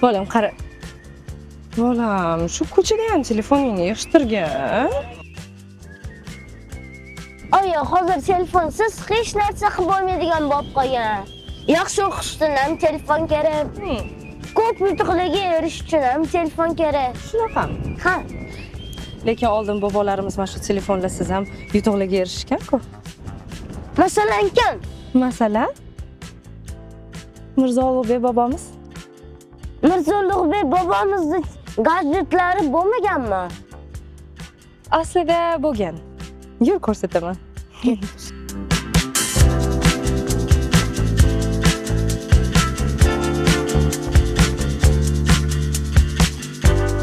Bolam qara. Bolam, shu ko'chada ham telefoningni yig'ishtirgan. Oyi, hozir telefonsiz hech narsa qilib bo'lmaydigan bo'lib qolgan. Yaxshi o'qish uchun ham telefon kerak. Ko'p yutuqlarga erishish uchun ham telefon kerak. Shunaqami? Ha. Lekin oldin bobolarimiz mana shu telefonlarsiz ham yutuqlarga erishgan-ku. Masalan kim? Masalan, Mirzo Ulug'bek bobomiz. Mirzo Ulug'bek bobomizning gadjetlari bo'lmaganmi? Aslida bo'lgan. Yur ko'rsataman.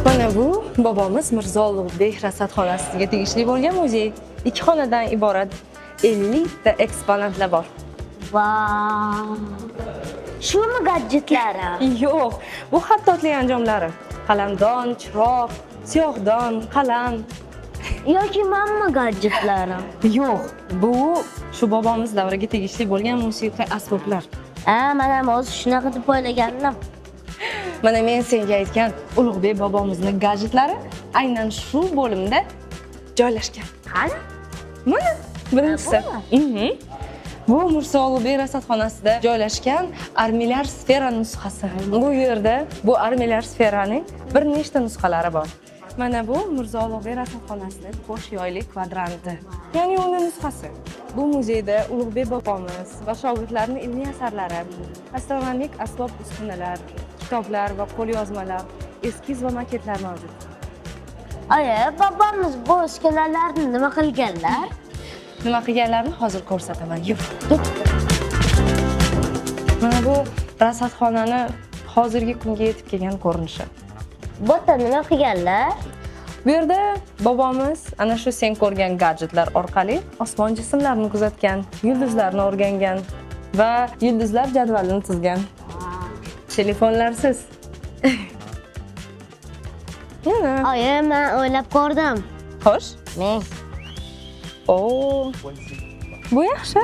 Mana bu bobomiz Mirzo Ulug'bek rasadxonasiga tegishli bo'lgan muzey. 2 xonadan iborat 50 ta eksponatlar bor. Vau! Shumi gadjetlari? Yo'q, bu xattotlik anjomlari. Qalamdon, chiroq, siyohdon, qalam. Yoki mamma gadjetlari? Yo'q, bu shu bobomiz davriga tegishli bo'lgan musiqiy asboblar. Mana ham hozir shunaqa deb o'ylagandim. Mana men senga aytgan Ulug'bek bobomizning gadjetlari aynan shu bo'limda joylashgan. Qani? Mana birinchisi. Bu Mirzo Ulug'bek rasadxonasida joylashgan armilar sfera nusxasi. Bu yerda bu armilar sferaning bir nechta nusxalari bor. Mana bu Mirzo Ulug'bek rasadxonasining qo'sh yoyli kvadranti. Ya'ni uning nusxasi. Bu muzeyda Ulug'bek bobomiz va shogirdlarining ilmiy asarlari, astronomik asbob uskunalar, kitoblar va qo'lyozmalar, eskiz va maketlar mavjud. Oyi, bobomiz bu uskunalarni nima qilganlar? Nima qilganlarini hozir ko'rsataman. Yur. Mana bu rasadxonani hozirgi kunga yetib kelgan ko'rinishi. Bu yerda nima qilganlar? Bu yerda bobomiz ana shu sen ko'rgan gadjetlar orqali osmon jismlarini kuzatgan, yulduzlarni o'rgangan va yulduzlar jadvalini tuzgan. Telefonlarsiz. Yana. Oyi, men o'ylab ko'rdim. Xo'sh. Men Bu yaxshi.